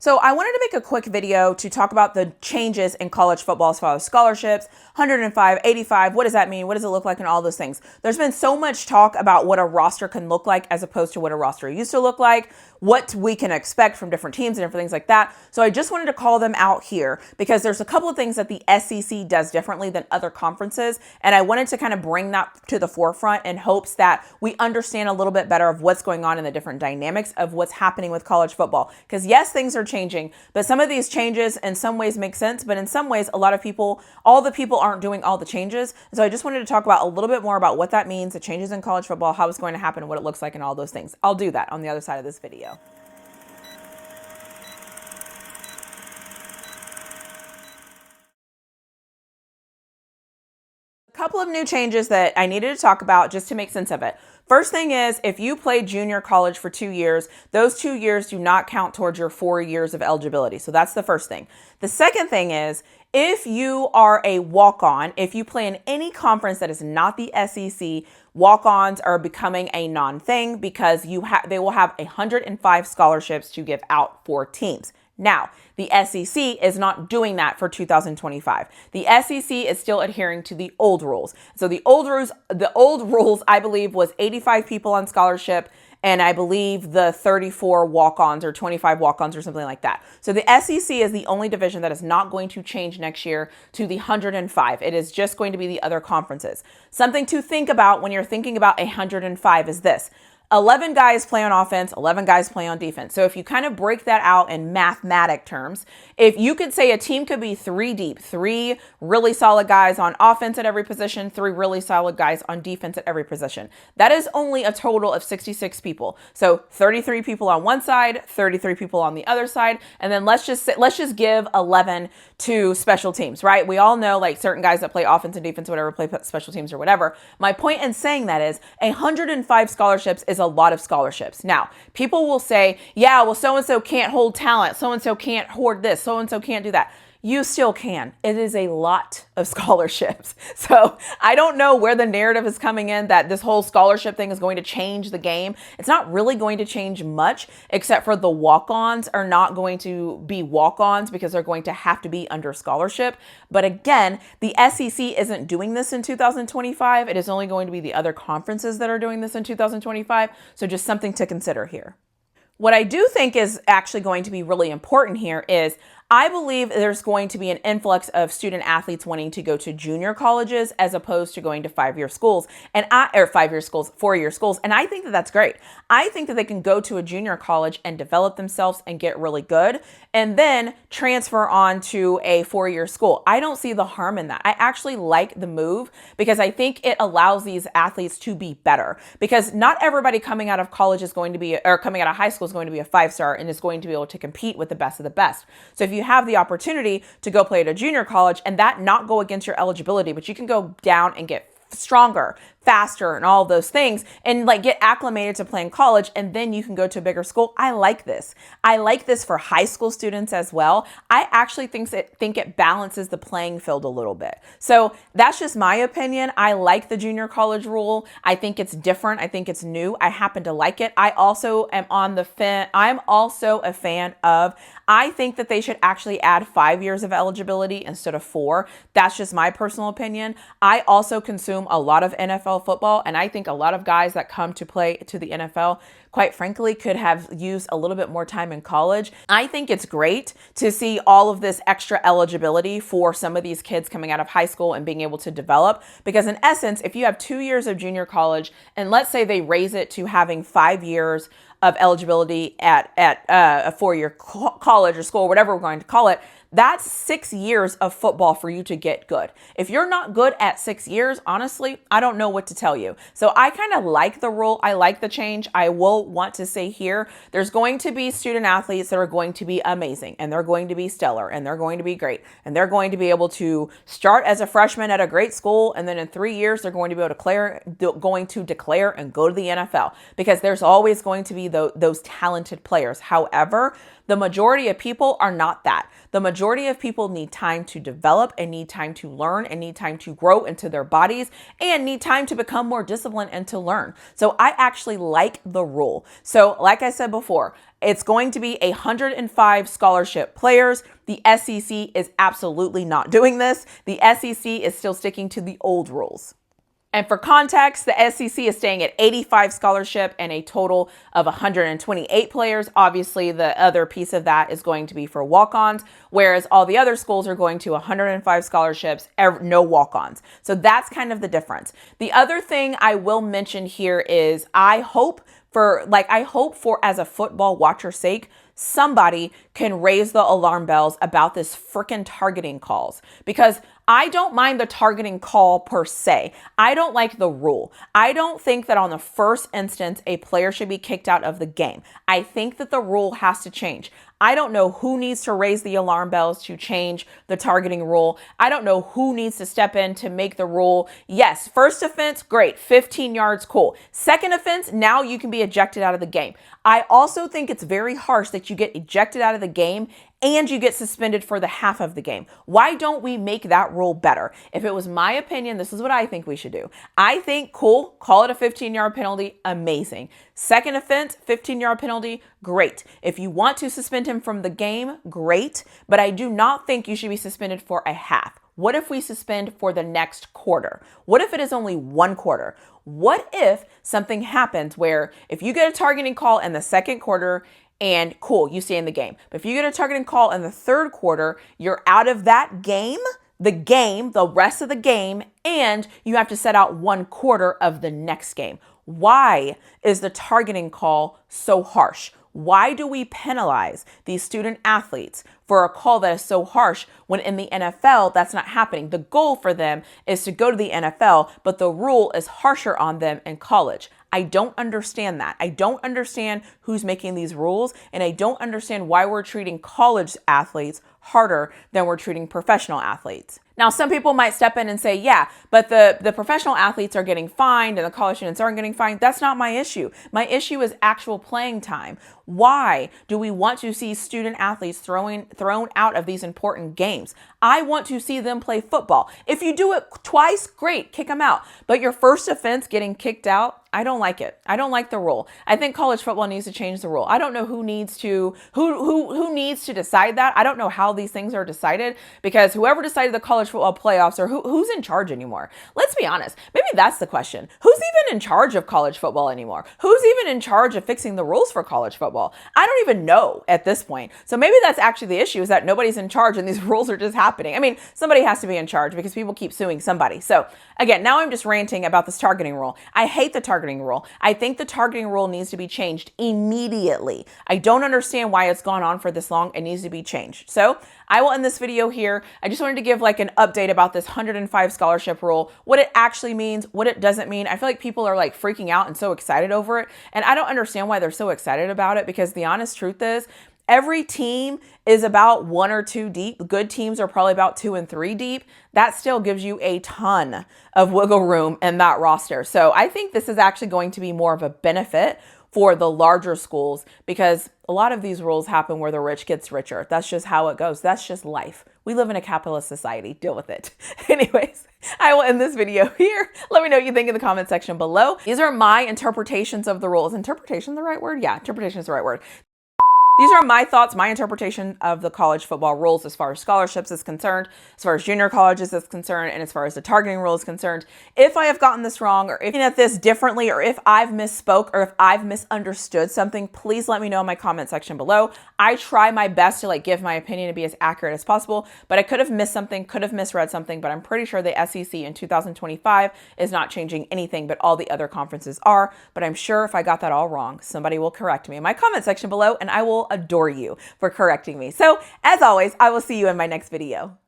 So I wanted to make a quick video to talk about the changes in college football as far as scholarships, 105, 85, what does that mean? What does it look like and all those things? There's been so much talk about what a roster can look like as opposed to what a roster used to look like, what we can expect from different teams and different things like that. So I just wanted to call them out here because there's a couple of things that the SEC does differently than other conferences. And I wanted to kind of bring that to the forefront in hopes that we understand a little bit better of what's going on in the different dynamics of what's happening with college football. Because yes, things are changing, but some of these changes in some ways make sense, but in some ways, a lot of people, all the people aren't doing all the changes. And so I just wanted to talk about a little bit more about what that means, the changes in college football, how it's going to happen, what it looks like, and all those things. I'll do that on the other side of this video. Couple of new changes that I needed to talk about just to make sense of it. First thing is, if you played junior college for 2 years, those 2 years do not count towards your 4 years of eligibility. So that's the first thing. The second thing is, if you are a walk-on, if you play in any conference that is not the SEC, walk-ons are becoming a non-thing because they will have 105 scholarships to give out for teams. Now, the SEC is not doing that for 2025. The SEC is still adhering to the old rules. So the old rules, I believe, was 85 people on scholarship, and I believe the 34 walk-ons or 25 walk-ons or something like that. So the SEC is the only division that is not going to change next year to the 105. It is just going to be the other conferences. Something to think about when you're thinking about 105 is this. 11 guys play on offense, 11 guys play on defense. So if you kind of break that out in mathematic terms, if you could say a team could be 3 deep, 3 really solid guys on offense at every position, 3 really solid guys on defense at every position. That is only a total of 66 people. So 33 people on one side, 33 people on the other side, and then let's just give 11 to special teams, right? We all know like certain guys that play offense and defense, whatever, play special teams or whatever. My point in saying that is 105 scholarships is a lot of scholarships. Now, people will say, yeah, well, so-and-so can't hold talent. So-and-so can't hoard this. So-and-so can't do that. You still can. It is a lot of scholarships. So I don't know where the narrative is coming in that this whole scholarship thing is going to change the game. It's not really going to change much, except for the walk-ons are not going to be walk-ons because they're going to have to be under scholarship. But again, the SEC isn't doing this in 2025. It is only going to be the other conferences that are doing this in 2025. So just something to consider here. What I do think is actually going to be really important here is I believe there's going to be an influx of student athletes wanting to go to junior colleges as opposed to going to 4-year schools. And I think that that's great. I think that they can go to a junior college and develop themselves and get really good and then transfer on to a 4-year school. I don't see the harm in that. I actually like the move because I think it allows these athletes to be better because not everybody coming out of college is going to be, or coming out of high school is going to be a 5-star and is going to be able to compete with the best of the best. So if you have the opportunity to go play at a junior college and that not go against your eligibility, but you can go down and get stronger, faster, and all of those things and like get acclimated to playing college, and then you can go to a bigger school. I like this. I like this for high school students as well. I actually think it balances the playing field a little bit. So that's just my opinion. I like the junior college rule. I think it's different. I think it's new. I happen to like it. I also am on the fence. I'm also a fan of, I think that they should actually add 5 years of eligibility instead of 4. That's just my personal opinion. I also consume a lot of NFL football, and I think a lot of guys that come to play to the NFL, quite frankly, could have used a little bit more time in college. I think it's great to see all of this extra eligibility for some of these kids coming out of high school and being able to develop, because in essence, if you have 2 years of junior college, and let's say they raise it to having 5 years of eligibility at a 4-year college or school, whatever we're going to call it, that's 6 years of football for you to get good. If you're not good at 6 years, honestly, I don't know what to tell you. So I kind of like the rule. I like the change. I will want to say here, there's going to be student athletes that are going to be amazing, and they're going to be stellar, and they're going to be great, and they're going to be able to start as a freshman at a great school, and then in 3 years, they're going to be able to declare and go to the NFL, because there's always going to be those talented players. However, the majority of people are not that. The majority of people need time to develop and need time to learn and need time to grow into their bodies and need time to become more disciplined and to learn. So I actually like the rule. So like I said before, it's going to be 105 scholarship players. The SEC is absolutely not doing this. The SEC is still sticking to the old rules. And for context, the SEC is staying at 85 scholarship and a total of 128 players. Obviously, the other piece of that is going to be for walk-ons, whereas all the other schools are going to 105 scholarships, no walk-ons. So that's kind of the difference. The other thing I will mention here is I hope for, as a football watcher's sake, somebody can raise the alarm bells about this frickin' targeting calls, because I don't mind the targeting call per se. I don't like the rule. I don't think that on the first instance, a player should be kicked out of the game. I think that the rule has to change. I don't know who needs to raise the alarm bells to change the targeting rule. I don't know who needs to step in to make the rule. Yes, first offense, great. 15 yards, cool. Second offense, now you can be ejected out of the game. I also think it's very harsh that you get ejected out of the game and you get suspended for the half of the game. Why don't we make that rule better? If it was my opinion, this is what I think we should do. I think, cool, call it a 15-yard penalty, amazing. Second offense, 15-yard penalty, great. If you want to suspend him from the game, great. But I do not think you should be suspended for a half. What if we suspend for the next quarter? What if it is only one quarter? What if something happens where if you get a targeting call in the second quarter and cool, you stay in the game. But if you get a targeting call in the third quarter, you're out of that game, the rest of the game, and you have to set out one quarter of the next game. Why is the targeting call so harsh? Why do we penalize these student athletes for a call that is so harsh when in the NFL that's not happening? The goal for them is to go to the NFL, but the rule is harsher on them in college. I don't understand that. I don't understand who's making these rules, and I don't understand why we're treating college athletes harder than we're treating professional athletes. Now, some people might step in and say, yeah, but the professional athletes are getting fined and the college students aren't getting fined. That's not my issue. My issue is actual playing time. Why do we want to see student athletes thrown out of these important games? I want to see them play football. If you do it twice, great, kick them out. But your first offense getting kicked out, I don't like it. I don't like the rule. I think college football needs to change the rule. I don't know who needs to decide that. I don't know how these things are decided, because whoever decided the college football playoffs, or who's in charge anymore? Let's be honest. Maybe that's the question. Who's even in charge of college football anymore? Who's even in charge of fixing the rules for college football? I don't even know at this point. So maybe that's actually the issue, is that nobody's in charge and these rules are just happening. I mean, somebody has to be in charge because people keep suing somebody. So again, now I'm just ranting about this targeting rule. I hate the targeting rule. I think the targeting rule needs to be changed immediately. I don't understand why it's gone on for this long. It needs to be changed. So I will end this video here. I just wanted to give like an update about this 105 scholarship rule, what it actually means, what it doesn't mean. I feel like people are like freaking out and so excited over it. And I don't understand why they're so excited about it, because the honest truth is every team is about 1 or 2 deep. Good teams are probably about 2 and 3 deep. That still gives you a ton of wiggle room in that roster. So I think this is actually going to be more of a benefit for the larger schools, because a lot of these rules happen where the rich gets richer. That's just how it goes. That's just life. We live in a capitalist society. Deal with it. Anyways, I will end this video here. Let me know what you think in the comment section below. These are my interpretations of the rules. Interpretation the right word? Yeah, interpretation is the right word. These are my thoughts, my interpretation of the college football rules as far as scholarships is concerned, as far as junior colleges is concerned, and as far as the targeting rule is concerned. If I have gotten this wrong, or if looking at this differently, or if I've misspoke, or if I've misunderstood something, please let me know in my comment section below. I try my best to give my opinion to be as accurate as possible, but I could have missed something, could have misread something, but I'm pretty sure the SEC in 2025 is not changing anything, but all the other conferences are. But I'm sure if I got that all wrong, somebody will correct me in my comment section below, and I will adore you for correcting me. So as always, I will see you in my next video.